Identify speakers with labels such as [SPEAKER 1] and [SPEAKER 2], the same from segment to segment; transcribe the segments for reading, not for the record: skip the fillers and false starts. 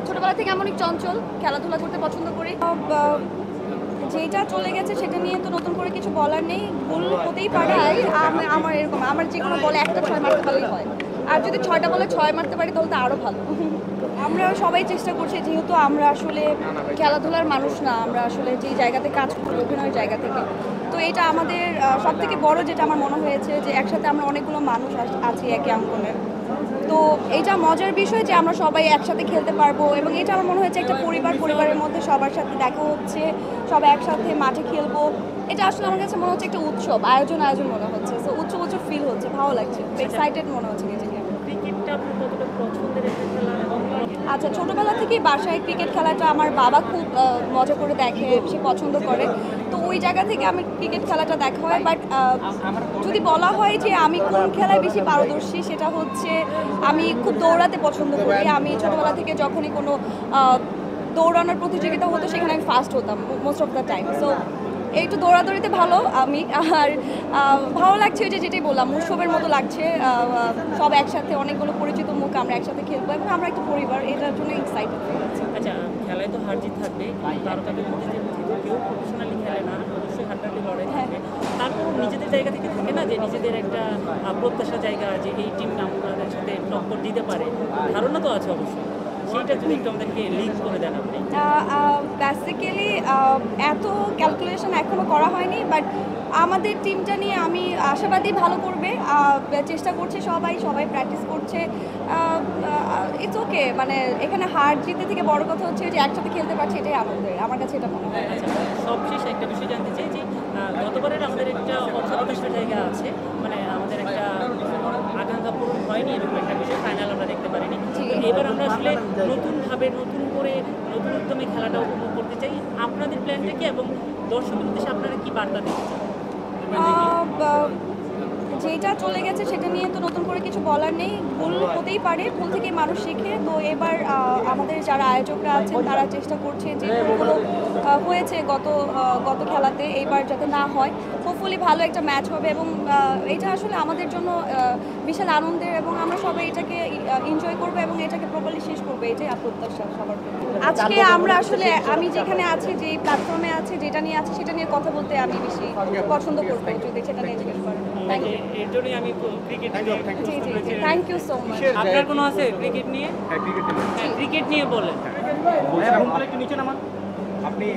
[SPEAKER 1] ছোটবেলা থেকে আমি অনেক চঞ্চল, খেলাধুলা করতে পছন্দ করি। যেটা চলে গেছে সেটা নিয়ে তো নতুন করে কিছু বলার নেই, ভুল হতেই পারে। আমার এরকম, আমার যে কোনো বলে একটা 6 মারতে পারলেই হয়, আর যদি 6টা বলে 6 মারতে পারি তাহলে তো আরও ভালো। আমরা সবাই চেষ্টা করছি, যেহেতু আমরা আসলে খেলাধুলার মানুষ না, আমরা আসলে যেই জায়গাতে কাজ করি অভিনয়ের জায়গা থেকে, তো এটা আমাদের সব থেকে বড় যেটা আমার মনে হয়েছে যে একসাথে আমরা অনেকগুলো মানুষ আছি একই অঙ্গনের। তো এইটা মজার বিষয় যে আমরা সবাই একসাথে খেলতে পারবো, এবং এটা আমার মনে হচ্ছে একটা পরিবারের মধ্যে সবার সাথে দেখা হচ্ছে, সবাই একসাথে মাঠে খেলবো। এটা আসলে আমার কাছে মনে হচ্ছে একটা উৎসব, আয়োজন মনে হচ্ছে। তো উৎসব ফিল হচ্ছে, ভালো লাগছে, এক্সাইটেড মনে হচ্ছে নিজেকে। আচ্ছা, ছোটবেলা থেকেই বাসায় ক্রিকেট খেলাটা আমার বাবা খুব মজা করে দেখে, সে পছন্দ করে, তো ওই জায়গা থেকে আমি ক্রিকেট খেলাটা দেখা হয়। বাট যদি বলা হয় যে আমি কোন খেলায় বেশি পারদর্শী, সেটা হচ্ছে আমি খুব দৌড়াতে পছন্দ করি। আমি ছোটবেলা থেকে যখনই কোনো দৌড়ানোর প্রতিযোগিতা হতো সেখানে আমি ফার্স্ট হতাম most of the time. So একটু দৌড়াদৌড়িতে ভালো আমি। আর ভালো লাগছে ওই যে যেটাই বললাম, উৎসবের মতো লাগছে। সব একসাথে, অনেকগুলো পরিচিত মুখ, আমরা একসাথে খেলবো এবং আমরা একটা পরিবার, এটার জন্য এক্সাইটেড।
[SPEAKER 2] আচ্ছা, খেলায় তো হার জিত থাকবে, তারকাদের মধ্যে যেহেতু কেউ প্রফেশনালি খেলে না, অবশ্যই হাড্ডাহাড্ডি লড়াই থাকবে। তারপর নিজেদের জায়গা থেকে থাকে না যে নিজেদের একটা প্রত্যাশা জায়গা, যে এই টিমটা আমাদের সাথে টক্কর দিতে পারে, ধারণা তো আছে অবশ্যই। সেইটা যদি একটু আমাদেরকে লিঙ্ক করে দেন আপনি।
[SPEAKER 1] বেসিক্যালি এত ক্যালকুলেশন এখনও করা হয়নি, বাট আমাদের টিমটা নিয়ে আমি আশাবাদী ভালো করবে। চেষ্টা করছে সবাই প্র্যাকটিস করছে। ইটস ওকে, মানে এখানে হার জিতে থেকে বড় কথা হচ্ছে যে একসাথে খেলতে পারছে, এটাই আনন্দের, আমার কাছে এটা মনে হয়।
[SPEAKER 2] আচ্ছা, সবশেষ একটা বিষয় জানতে চাই যে গতবারের আমাদের একটা অর্থপ্রকাশের জায়গা আছে, মানে আমাদের একটা আকাঙ্ক্ষা পূরণ হয়নি, এরকম একটা বিষয়, ফাইনাল আমরা দেখতে পারিনি। এবার আমরা আসলে নতুনভাবে নতুন করে নতুন উদ্যমে খেলাটা উপভোগ করতে চাই। আপনাদের প্ল্যানটা কি, এবং দর্শকের উদ্দেশ্যে আপনারা কি বার্তা দিতে চান?
[SPEAKER 1] যেটা চলে গেছে সেটা নিয়ে তো নতুন করে কিছু বলার নেই, ভুল হতেই পারে, ভুল থেকে মানুষ শেখে। তো এবার আমাদের যারা আয়োজকরা আছেন তারা চেষ্টা করছে যে ভুলগুলো হয়েছে গত খেলাতে এইবার যাতে না হয়। হোপফুলি ভালো একটা ম্যাচ হবে, এবং এটা আসলে আমাদের জন্য বিশাল আনন্দের, এবং আমরা সবাই এটাকে এনজয় করবো এবং এটাকে প্রপারলি শেষ করবো, এটাই প্রত্যাশা সবার। আজকে আমরা আসলে, আমি যেখানে আছি, যে প্ল্যাটফর্মে আছে, যেটা নিয়ে আছে সেটা নিয়ে কথা বলতে আমি বেশি পছন্দ করবো, যদি সেটা নিয়ে জিজ্ঞেস করেন। Thank you.
[SPEAKER 2] এর জন্যই আমি ক্রিকেট
[SPEAKER 1] জি, থ্যাংক ইউ সো মাচ।
[SPEAKER 2] আপনার কোনো আছে ক্রিকেট নিয়ে? ক্রিকেট নিয়ে বলেন।
[SPEAKER 3] আপনি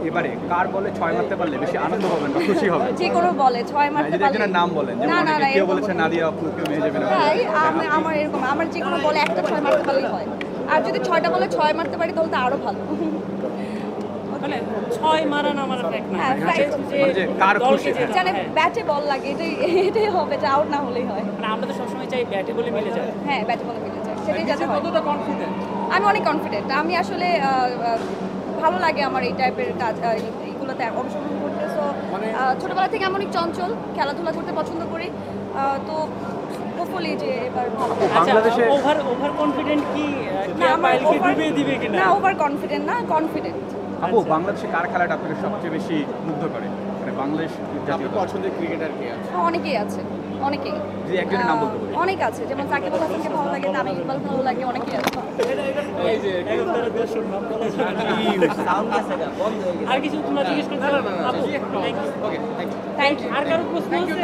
[SPEAKER 3] এবারে কার বলে 6 মারতে পারলে বেশি আনন্দ হবেন বা খুশি হবেন?
[SPEAKER 1] যে কোনো বলে 6 মারতে
[SPEAKER 3] যদি
[SPEAKER 1] পারলে।
[SPEAKER 3] একজনের নাম বলেন, যেমন অনেকে কেউ বলেছে নাদিয়া আপু, কেউ মেহেজাবিন আপু।
[SPEAKER 1] আমার এরকম, আমার যে কোনো বলে একটা 6 মারতে পারলেই হয়, আর যদি 6টা বলে 6 মারতে পারি তাহলে তো আরো ভালো।
[SPEAKER 2] মানে 6 মারা না মারা ফ্যাক্ট না,
[SPEAKER 1] হ্যাঁ, fact।
[SPEAKER 3] যে কার খুশি,
[SPEAKER 1] জানে ব্যাটে বল লাগে, এটাই হবে, যে আউট না হলেই হয়।
[SPEAKER 2] মানে আমরা তো সবসময় চাই ব্যাটে বলে মিলে যায়।
[SPEAKER 1] হ্যাঁ, ব্যাটে বলে মিলে যায়, সেটাই যাতে হয়। আমি অনেক কনফিডেন্ট। আমি আসলে ভালো লাগে আমার এই টাইপের কাজ, এইগুলোতে অংশগ্রহণ করতে। সো ছোটবেলা থেকে আমি অনেক চঞ্চল, খেলাধুলা করতে পছন্দ করি। তো হোপফুলি যে এবার ভালো হবে।
[SPEAKER 2] আচ্ছা, ওভার কনফিডেন্ট কি পাইলকে ডুবিয়ে দিবে কিনা?
[SPEAKER 1] না, ওভার কনফিডেন্ট না, কনফিডেন্ট।
[SPEAKER 3] আপু, বাংলাদেশে কার খেলাটা আপনাকে সবচেয়ে বেশি মুগ্ধ করে? মানে বাংলাদেশ জাতীয় পছন্দের ক্রিকেটার কে আছে?
[SPEAKER 1] অনেকেই আছে, অনেকেই।
[SPEAKER 3] যদি একজনের নাম বলতে বলি।
[SPEAKER 1] অনেক আছে, যেমন সাকিব আল হাসানকে ভালো লাগে, তামিম ইকবাল ভালো লাগে, অনেকেই আছে।
[SPEAKER 2] আর কিছু তোমরা জিজ্ঞেস করতে?
[SPEAKER 1] Thank you.
[SPEAKER 2] আর কারো প্রশ্ন আছে?